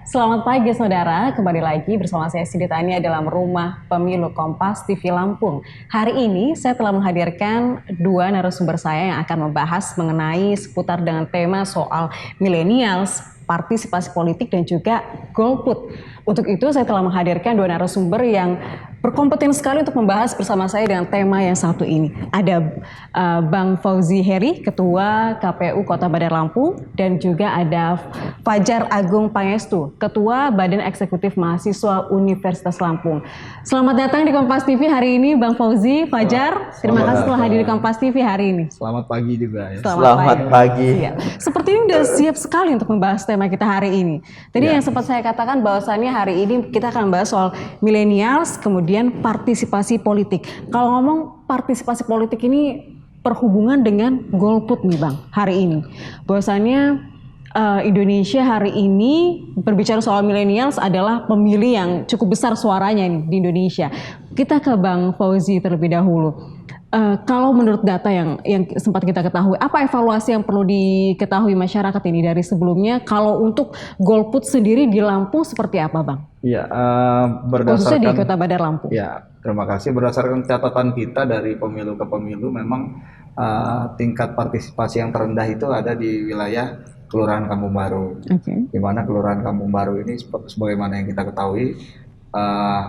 Selamat pagi saudara, kembali lagi bersama saya Siti Tania dalam Rumah Pemilu Kompas TV Lampung. Hari ini saya telah menghadirkan dua narasumber saya yang akan membahas mengenai seputar dengan tema soal millennials, partisipasi politik dan juga golput. Untuk itu saya telah menghadirkan dua narasumber yang berkompeten sekali untuk membahas bersama saya dengan tema yang satu ini. Ada Bang Fauzi Heri, Ketua KPU Kota Bandar Lampung, dan juga ada Fajar Agung Pangestu, Ketua Badan Eksekutif Mahasiswa Universitas Lampung. Selamat datang di Kompas TV hari ini, Bang Fauzi, Fajar. Terima kasih telah hadir di Kompas TV hari ini. Selamat pagi juga ya. Selamat pagi. Ya. Seperti ini sudah siap sekali untuk membahas tema kita hari ini. Tadi yang sempat saya katakan bahwasannya hari ini kita akan membahas soal millennials, kemudian partisipasi politik. Kalau ngomong partisipasi politik ini perhubungan dengan golput nih Bang, hari ini. Bahwasannya Indonesia hari ini berbicara soal millennials adalah pemilih yang cukup besar suaranya nih di Indonesia. Kita ke Bang Fauzi terlebih dahulu. Kalau menurut data yang sempat kita ketahui, apa evaluasi yang perlu diketahui masyarakat ini dari sebelumnya? Kalau untuk golput sendiri di Lampung seperti apa, Bang? Ya, khususnya di Kota Bandar Lampung. Ya, terima kasih. Berdasarkan catatan kita dari pemilu ke pemilu, memang tingkat partisipasi yang terendah itu ada di wilayah Kelurahan Kampung Baru. Di mana Kelurahan Kampung Baru ini, sebagaimana yang kita ketahui,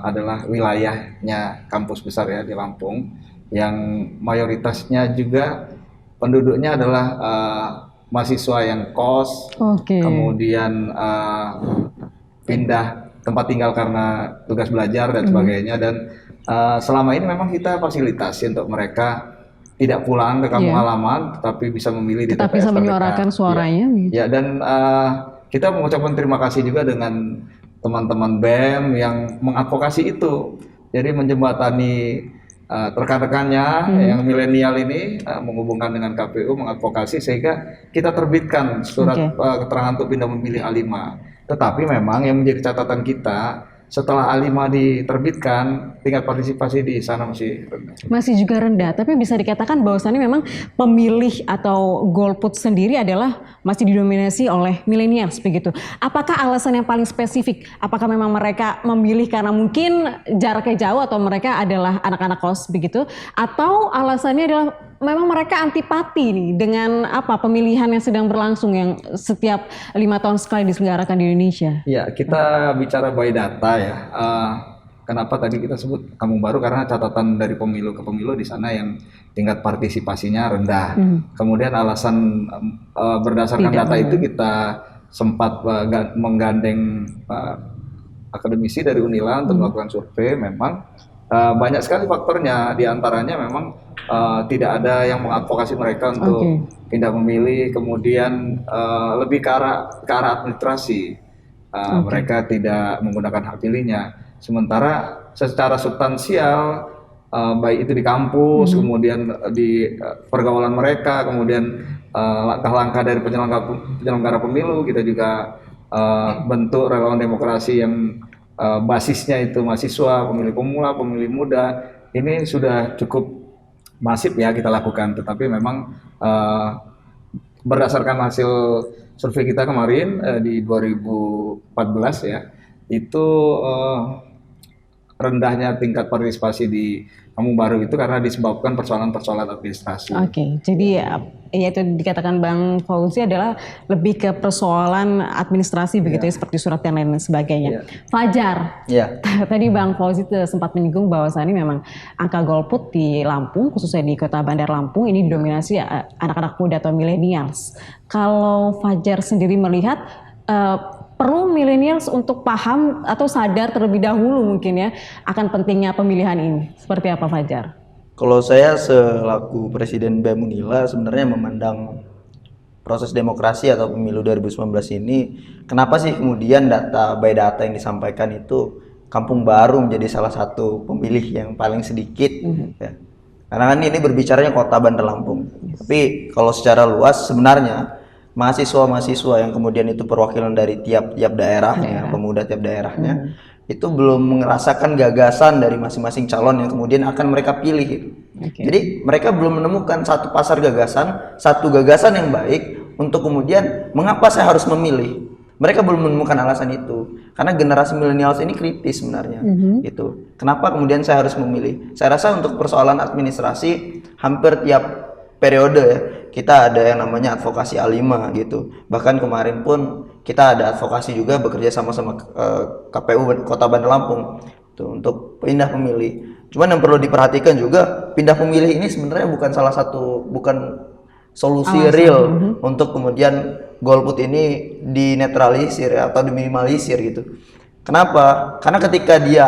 adalah wilayahnya kampus besar ya di Lampung, yang mayoritasnya juga penduduknya adalah mahasiswa yang kos, kemudian pindah tempat tinggal karena tugas belajar dan sebagainya, dan selama ini memang kita fasilitasi untuk mereka tidak pulang ke kampung halaman, tetapi bisa memilih di TPS bisa menyuarakan suaranya. Ya, dan kita mengucapkan terima kasih juga dengan teman-teman BEM yang mengadvokasi itu, jadi menjembatani rekan-rekannya yang milenial ini menghubungkan dengan KPU, mengadvokasi sehingga kita terbitkan surat keterangan untuk pindah memilih A5. Tetapi memang yang menjadi catatan kita, setelah A5 diterbitkan, tingkat partisipasi di sana masih rendah. Masih juga rendah, tapi bisa dikatakan bahwasannya memang pemilih atau golput sendiri adalah masih didominasi oleh millennials begitu. Apakah alasan yang paling spesifik? Apakah memang mereka memilih karena mungkin jaraknya jauh atau mereka adalah anak-anak kos begitu? Atau alasannya adalah memang mereka antipati nih dengan pemilihan yang sedang berlangsung yang setiap 5 tahun sekali diselenggarakan di Indonesia? Ya, kita bicara by data ya. Kenapa tadi kita sebut Kampung Baru? Karena catatan dari pemilu ke pemilu di sana yang tingkat partisipasinya rendah. Kemudian alasan berdasarkan data itu kita sempat menggandeng akademisi dari Unila untuk melakukan survei. Memang banyak sekali faktornya, diantaranya memang tidak ada yang mengadvokasi mereka untuk pindah memilih, kemudian lebih ke arah administrasi. Mereka tidak menggunakan hak pilihnya. Sementara secara substansial, baik itu di kampus, kemudian di pergaulan mereka, kemudian langkah-langkah dari penyelenggara pemilu, kita juga bentuk relawan demokrasi yang basisnya itu mahasiswa, pemilih pemula, pemilih muda. Ini sudah cukup masif ya kita lakukan, tetapi memang berdasarkan hasil survei kita kemarin di 2014 ya, itu rendahnya tingkat partisipasi di Kampung Baru itu karena disebabkan persoalan-persoalan administrasi. Jadi ya itu dikatakan Bang Fauzi adalah lebih ke persoalan administrasi begitu ya, seperti surat dan lain sebagainya. Fajar, tadi Bang Fauzi sempat menyinggung bahwasannya memang angka golput di Lampung, khususnya di Kota Bandar Lampung ini didominasi anak-anak muda atau millennials. Kalau Fajar sendiri melihat perlu millennials untuk paham atau sadar terlebih dahulu mungkin ya akan pentingnya pemilihan ini. Seperti apa Fajar? Kalau saya selaku Presiden BEM Unila sebenarnya memandang proses demokrasi atau pemilu 2019 ini, kenapa sih kemudian data by data yang disampaikan itu Kampung Baru menjadi salah satu pemilih yang paling sedikit ya. Karena kan ini berbicaranya Kota Bandar Lampung. Tapi kalau secara luas sebenarnya mahasiswa-mahasiswa yang kemudian itu perwakilan dari tiap-tiap daerahnya, pemuda tiap daerahnya, itu belum merasakan gagasan dari masing-masing calon yang kemudian akan mereka pilih. Jadi mereka belum menemukan satu pasar gagasan, satu gagasan yang baik untuk kemudian mengapa saya harus memilih. Mereka belum menemukan alasan itu. Karena generasi milenials ini kritis sebenarnya. Gitu. Kenapa kemudian saya harus memilih? Saya rasa untuk persoalan administrasi hampir tiap periode ya, kita ada yang namanya advokasi A5 gitu. Bahkan kemarin pun kita ada advokasi juga bekerja sama-sama KPU Kota Bandar Lampung tuh, untuk pindah pemilih. Cuman yang perlu diperhatikan juga, pindah pemilih ini sebenarnya bukan solusi real untuk kemudian golput ini dinetralisir ya, atau diminimalisir gitu. Kenapa? Karena ketika dia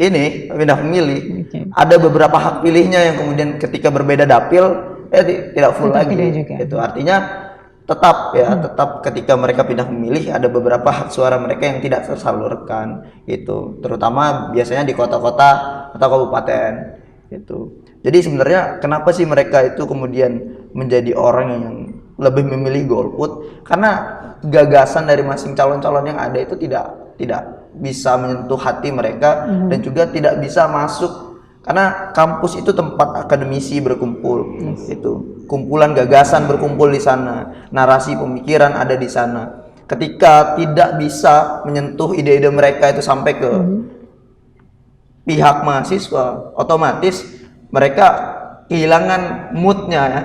ini pindah pemilih, ada beberapa hak pilihnya yang kemudian ketika berbeda dapil tidak full lagi. Itu artinya tetap ketika mereka pindah pemilih ada beberapa hak suara mereka yang tidak tersalurkan gitu. Terutama biasanya di kota-kota atau kabupaten gitu. Jadi sebenarnya kenapa sih mereka itu kemudian menjadi orang yang lebih memilih golput? Karena gagasan dari masing calon-calon yang ada itu tidak bisa menyentuh hati mereka dan juga tidak bisa masuk, karena kampus itu tempat akademisi berkumpul. Itu kumpulan gagasan berkumpul di sana, narasi pemikiran ada di sana. Ketika tidak bisa menyentuh ide-ide mereka itu sampai ke pihak mahasiswa, otomatis mereka kehilangan moodnya ya,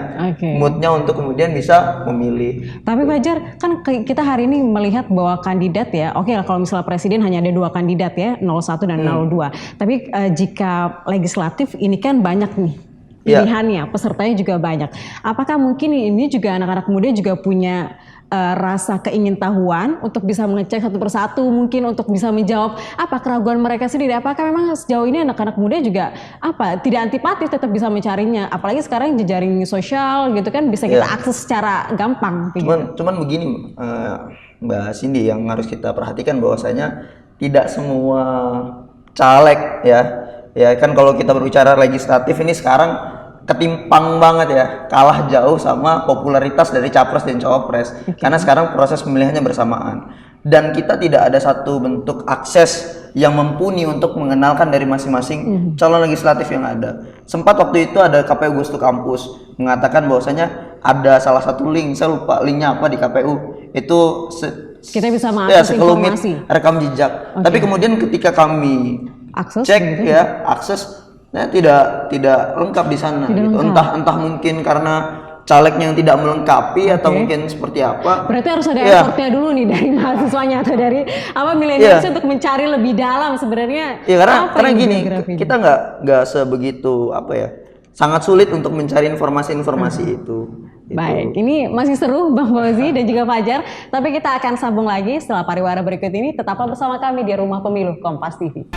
moodnya untuk kemudian bisa memilih. Tapi Fajar, kan kita hari ini melihat bahwa kandidat ya, oke lah kalau misalnya presiden hanya ada 2 kandidat ya, 01 dan 02. Tapi jika legislatif ini kan banyak nih pilihannya, pesertanya juga banyak. Apakah mungkin ini juga anak-anak muda juga punya rasa keingintahuan untuk bisa mengecek satu persatu, mungkin untuk bisa menjawab apa keraguan mereka sendiri? Apakah memang sejauh ini anak-anak muda juga tidak antipatis, tetap bisa mencarinya? Apalagi sekarang jejaring sosial gitu kan bisa kita akses secara gampang. Cuman begini Mbak Cindy, yang harus kita perhatikan bahwasanya tidak semua caleg ya kan, kalau kita berbicara legislatif ini sekarang ketimpang banget ya, kalah jauh sama popularitas dari capres dan cawapres. Karena sekarang proses pemilihannya bersamaan dan kita tidak ada satu bentuk akses yang mumpuni untuk mengenalkan dari masing-masing calon legislatif yang ada. Sempat waktu itu ada KPU Gustu Kampus mengatakan bahwasanya ada salah satu link, saya lupa linknya apa di KPU, itu kita bisa mengakses informasi rekam jejak. Tapi kemudian ketika kami akses Nah, tidak lengkap di sana gitu. Entah mungkin karena calegnya yang tidak melengkapi atau mungkin seperti apa. Berarti harus ada effortnya dulu nih dari mahasiswanya atau dari milenials untuk mencari lebih dalam sebenarnya. Karena gini, kita nggak sebegitu sangat sulit untuk mencari informasi-informasi itu. Baik, ini masih seru Bang Fauzi dan juga Fajar, tapi kita akan sambung lagi setelah pariwara berikut ini. Tetaplah bersama kami di Rumah Pemilu Kompas TV.